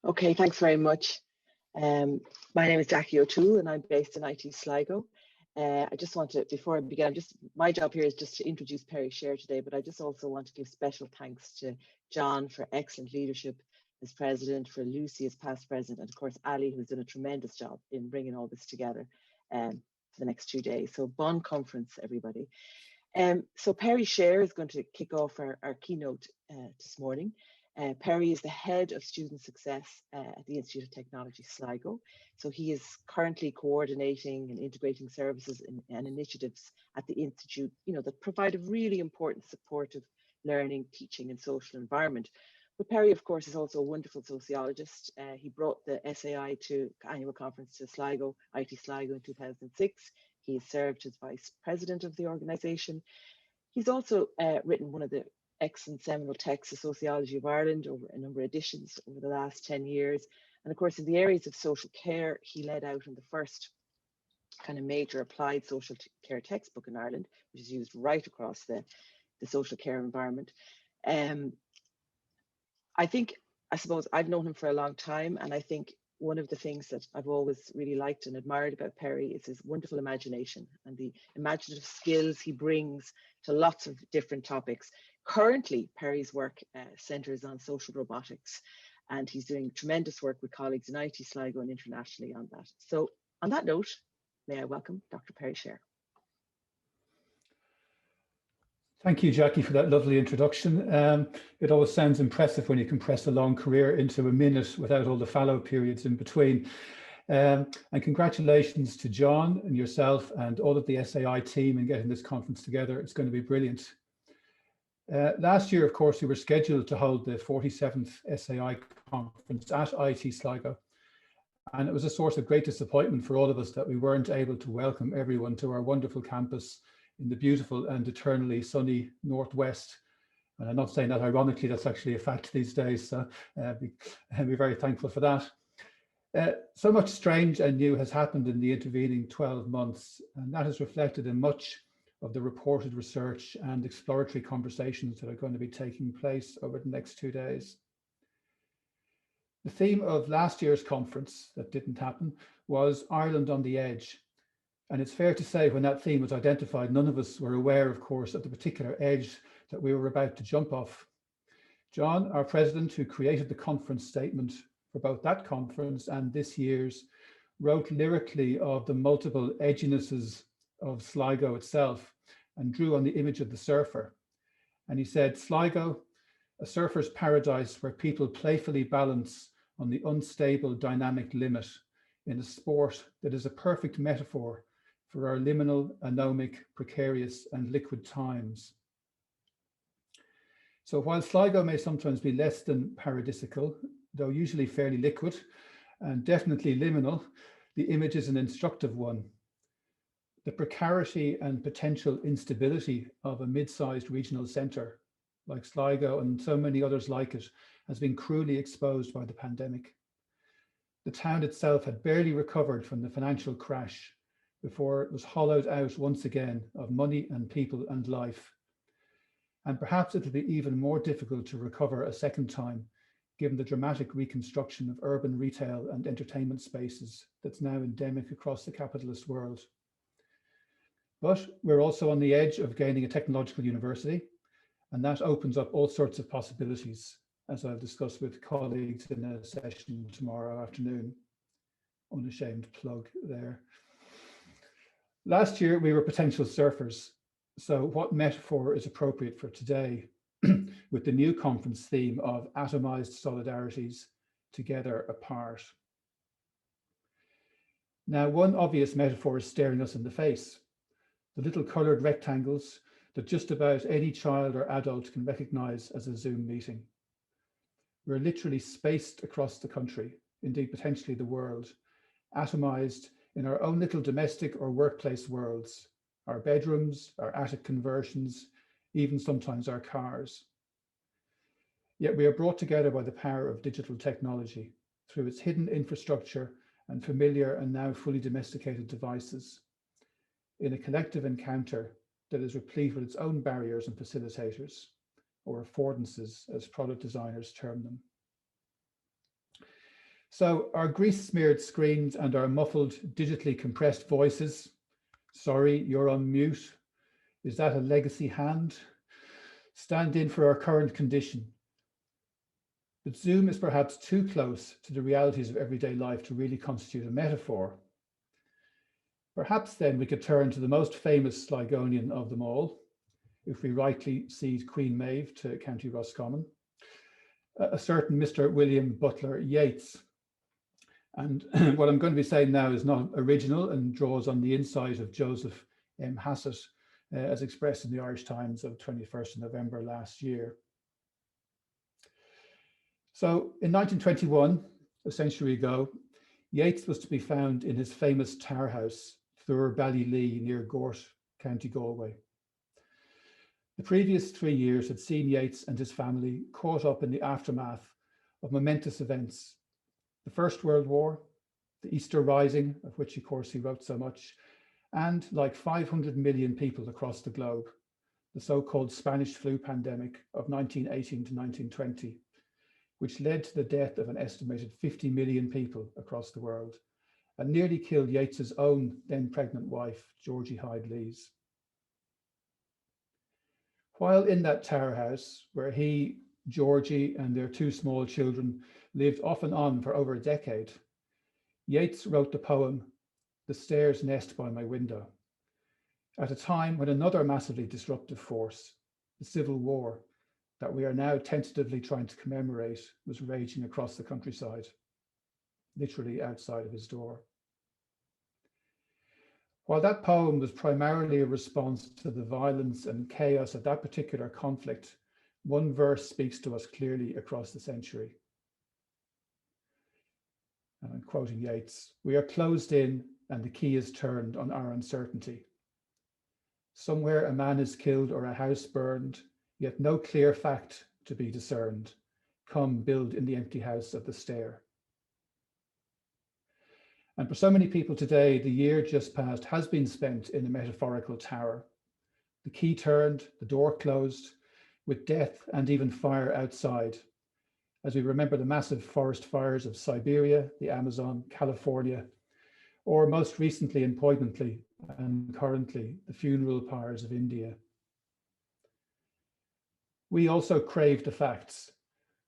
Okay, thanks very much. Um, my name is Jackie O'Toole and I'm based in IT Sligo. I just want to, before I begin, my job here is just to introduce Perry Share today, but I just also want to give special thanks to John for excellent leadership as president, for Lucy as past president, and of course Ali, who's done a tremendous job in bringing all this together for the next 2 days. So Bonn conference, everybody. So Perry Share is going to kick off our keynote this morning. Perry is the head of student success at the Institute of Technology Sligo. So he is currently coordinating and integrating services and initiatives at the Institute, that provide a really important supportive learning, teaching and social environment. But Perry, of course, is also a wonderful sociologist. He brought the SAI to annual conference to Sligo, IT Sligo in 2006. He has served as vice president of the organisation. He's also written one of the excellent seminal texts of Sociology of Ireland over a number of editions over the last 10 years. And of course, in the areas of social care, he led out on the first kind of major applied social care textbook in Ireland, which is used right across the social care environment. I suppose I've known him for a long time, and I think one of the things that I've always really liked and admired about Perry is his wonderful imagination and the imaginative skills he brings to lots of different topics. Currently, Perry's work centres on social robotics, and he's doing tremendous work with colleagues in IT Sligo and internationally on that. So on that note, may I welcome Dr. Perry Share. Thank you, Jackie, for that lovely introduction. It always sounds impressive when you compress a long career into a minute without all the fallow periods in between. And congratulations to John and yourself and all of the SAI team in getting this conference together. It's going to be brilliant. Last year, of course, we were scheduled to hold the 47th SAI conference at IT Sligo. And it was a source of great disappointment for all of us that we weren't able to welcome everyone to our wonderful campus in the beautiful and eternally sunny Northwest. And I'm not saying that ironically, that's actually a fact these days. So we're very thankful for that. So much strange and new has happened in the intervening 12 months, and that is reflected in much of the reported research and exploratory conversations that are going to be taking place over the next 2 days. The theme of last year's conference that didn't happen was Ireland on the Edge. And it's fair to say when that theme was identified, none of us were aware, of course, of the particular edge that we were about to jump off. John, our president, who created the conference statement for both that conference and this year's, wrote lyrically of the multiple edginesses of Sligo itself and drew on the image of the surfer. And he said, Sligo, a surfer's paradise where people playfully balance on the unstable dynamic limit in a sport that is a perfect metaphor for our liminal, anomic, precarious and liquid times. So while Sligo may sometimes be less than paradisical, though usually fairly liquid and definitely liminal, the image is an instructive one. The precarity and potential instability of a mid-sized regional centre like Sligo and so many others like it has been cruelly exposed by the pandemic. The town itself had barely recovered from the financial crash before it was hollowed out once again of money and people and life. And perhaps it'll be even more difficult to recover a second time, given the dramatic reconstruction of urban retail and entertainment spaces that's now endemic across the capitalist world. But we're also on the edge of gaining a technological university, and that opens up all sorts of possibilities, as I'll discuss with colleagues in a session tomorrow afternoon. Unashamed plug there. Last year, we were potential surfers. So what metaphor is appropriate for today with the new conference theme of atomized solidarities, together apart? Now, one obvious metaphor is staring us in the face. The little colored rectangles that just about any child or adult can recognize as a Zoom meeting. We're literally spaced across the country, indeed potentially the world, atomized in our own little domestic or workplace worlds, our bedrooms, our attic conversions, even sometimes our cars. Yet we are brought together by the power of digital technology through its hidden infrastructure and familiar and now fully domesticated devices in a collective encounter that is replete with its own barriers and facilitators, or affordances as product designers term them. So our grease-smeared screens and our muffled, digitally compressed voices, sorry, you're on mute. Is that a legacy hand? Stand in for our current condition. But Zoom is perhaps too close to the realities of everyday life to really constitute a metaphor. Perhaps then we could turn to the most famous Sligonian of them all, if we rightly cede Queen Maeve to County Roscommon, a certain Mr. William Butler Yeats. And what I'm going to be saying now is not original and draws on the insight of Joseph M. Hassett, as expressed in the Irish Times of 21st of November last year. So in 1921, a century ago, Yeats was to be found in his famous tower house, Thur Ballylee, near Gort, County Galway. The previous 3 years had seen Yeats and his family caught up in the aftermath of momentous events: the First World War, the Easter Rising, of which of course he wrote so much, and like 500 million people across the globe, the so-called Spanish flu pandemic of 1918 to 1920, which led to the death of an estimated 50 million people across the world and nearly killed Yeats's own then pregnant wife, Georgie Hyde Lees. While in that tower house, where he, Georgie, and their 2 small children lived off and on for over a decade, Yeats wrote the poem, The Stairs Nest by My Window, at a time when another massively disruptive force, the Civil War, that we are now tentatively trying to commemorate, was raging across the countryside, literally outside of his door. While that poem was primarily a response to the violence and chaos of that particular conflict, one verse speaks to us clearly across the century. And I'm quoting Yeats, "We are closed in and the key is turned on our uncertainty. Somewhere a man is killed or a house burned, yet no clear fact to be discerned. Come, build in the empty house of the stair." And for so many people today, the year just past has been spent in a metaphorical tower. The key turned, the door closed, with death and even fire outside, as we remember the massive forest fires of Siberia, the Amazon, California, or most recently and poignantly and currently, the funeral pyres of India. We also crave the facts,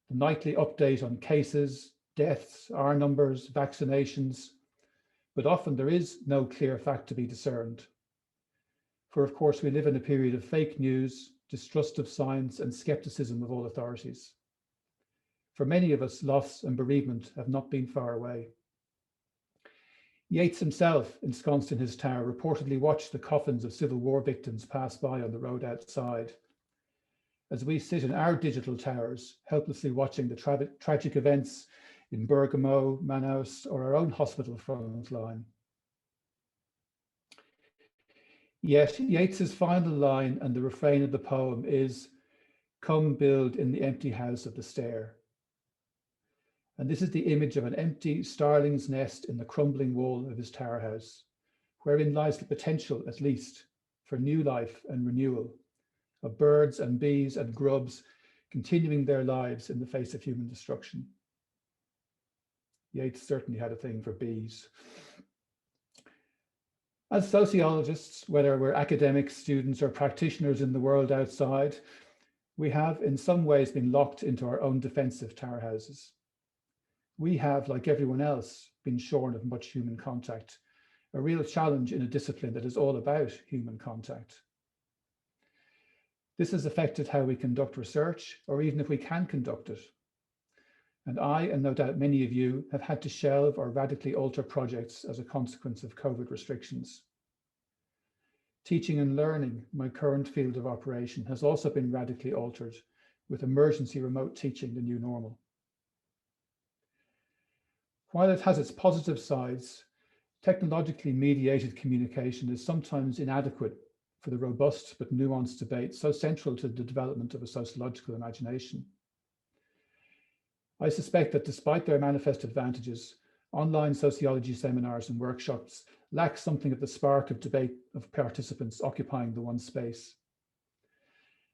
the nightly update on cases, deaths, R numbers, vaccinations, but often there is no clear fact to be discerned. For of course, we live in a period of fake news, distrust of science, and skepticism of all authorities. For many of us, loss and bereavement have not been far away. Yeats himself, ensconced in his tower, reportedly watched the coffins of Civil War victims pass by on the road outside. As we sit in our digital towers, helplessly watching the tragic events in Bergamo, Manaus, or our own hospital front line. Yet Yeats's final line and the refrain of the poem is, "Come build in the empty house of the stair." And this is the image of an empty starling's nest in the crumbling wall of his tower house, wherein lies the potential, at least, for new life and renewal, of birds and bees and grubs continuing their lives in the face of human destruction. Yeats certainly had a thing for bees. As sociologists, whether we're academics, students, or practitioners in the world outside, we have in some ways been locked into our own defensive tower houses. We have, like everyone else, been shorn of much human contact, a real challenge in a discipline that is all about human contact. This has affected how we conduct research, or even if we can conduct it. And I, and no doubt many of you, have had to shelve or radically alter projects as a consequence of COVID restrictions. Teaching and learning, my current field of operation, has also been radically altered, with emergency remote teaching the new normal. While it has its positive sides, technologically mediated communication is sometimes inadequate for the robust but nuanced debate so central to the development of a sociological imagination. I suspect that despite their manifest advantages, online sociology seminars and workshops lack something of the spark of debate of participants occupying the one space.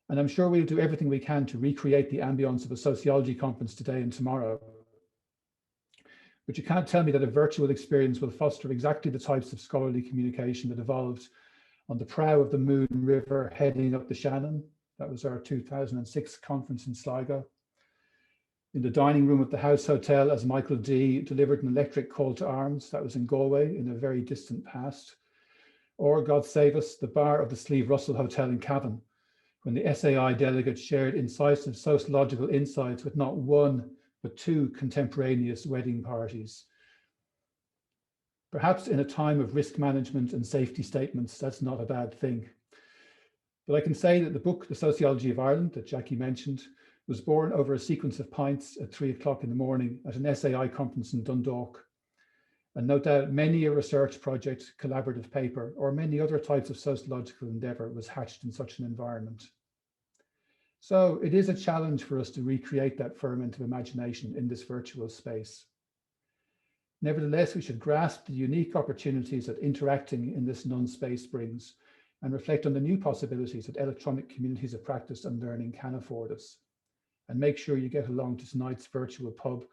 And I'm sure we'll do everything we can to recreate the ambience of a sociology conference today and tomorrow. But you can't tell me that a virtual experience will foster exactly the types of scholarly communication that evolved on the prow of the Moon River heading up the Shannon. That was our 2006 conference in Sligo. In the dining room of the House Hotel as Michael D delivered an electric call to arms. That was in Galway in a very distant past. Or, God save us, the bar of the Slieve Russell Hotel in Cavan, when the SAI delegates shared incisive sociological insights with not one, but two contemporaneous wedding parties. Perhaps in a time of risk management and safety statements, that's not a bad thing. But I can say that the book, The Sociology of Ireland, that Jackie mentioned, was born over a sequence of pints at 3 o'clock in the morning at an SAI conference in Dundalk. And no doubt many a research project, collaborative paper, or many other types of sociological endeavor was hatched in such an environment. So it is a challenge for us to recreate that ferment of imagination in this virtual space. Nevertheless, we should grasp the unique opportunities that interacting in this non-space brings and reflect on the new possibilities that electronic communities of practice and learning can afford us. And make sure you get along to tonight's virtual pub,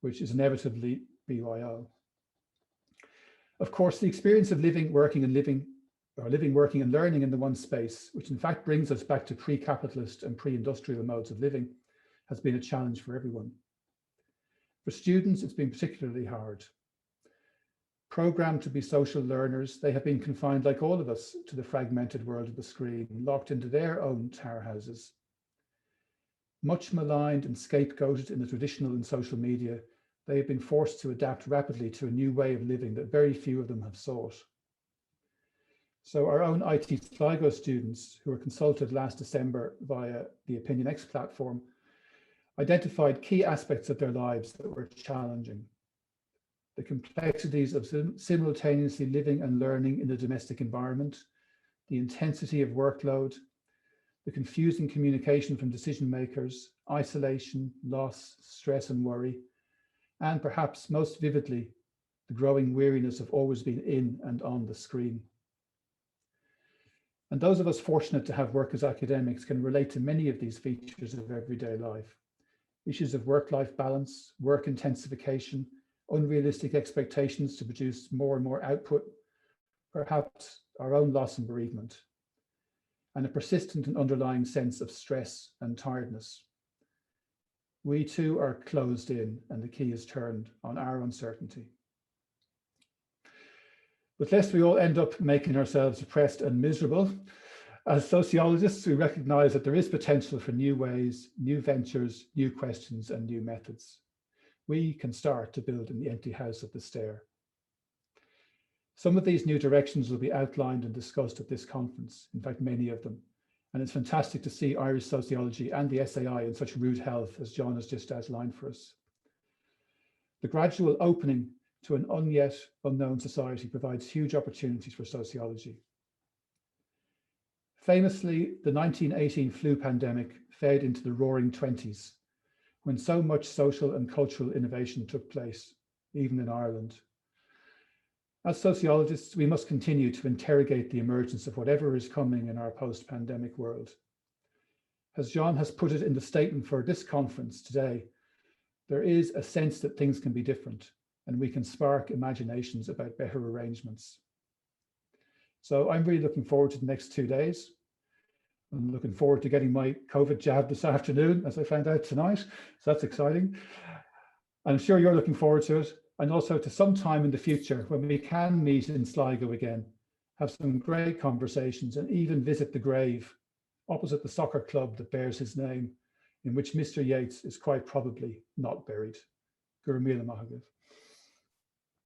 which is inevitably BYO. Of course, the experience of living, working and learning in the one space, which in fact brings us back to pre-capitalist and pre-industrial modes of living, has been a challenge for everyone. For students, it's been particularly hard. Programmed to be social learners, they have been confined, like all of us, to the fragmented world of the screen, locked into their own tower houses. Much maligned and scapegoated in the traditional and social media, they have been forced to adapt rapidly to a new way of living that very few of them have sought. So our own IT Sligo students, who were consulted last December via the OpinionX platform, identified key aspects of their lives that were challenging. The complexities of simultaneously living and learning in a domestic environment, the intensity of workload, the confusing communication from decision makers, isolation, loss, stress and worry, and perhaps most vividly, the growing weariness of always being in and on the screen. And those of us fortunate to have work as academics can relate to many of these features of everyday life. Issues of work-life balance, work intensification, unrealistic expectations to produce more and more output, perhaps our own loss and bereavement, and a persistent and underlying sense of stress and tiredness. We too are closed in, and the key is turned on our uncertainty. But lest we all end up making ourselves depressed and miserable, as sociologists, we recognize that there is potential for new ways, new ventures, new questions, and new methods. We can start to build in the empty house of the stair. Some of these new directions will be outlined and discussed at this conference, in fact, many of them. And it's fantastic to see Irish sociology and the SAI in such rude health, as John has just outlined for us. The gradual opening to an yet unknown society provides huge opportunities for sociology. Famously, the 1918 flu pandemic fed into the roaring 20s, when so much social and cultural innovation took place, even in Ireland. As sociologists, we must continue to interrogate the emergence of whatever is coming in our post-pandemic world. As John has put it in the statement for this conference today, there is a sense that things can be different and we can spark imaginations about better arrangements. So I'm really looking forward to the next 2 days. I'm looking forward to getting my COVID jab this afternoon, as I found out tonight. So that's exciting. I'm sure you're looking forward to it. And also to some time in the future when we can meet in Sligo again, have some great conversations and even visit the grave opposite the soccer club that bears his name, in which Mr. Yeats is quite probably not buried. Gurumila Mahagiv.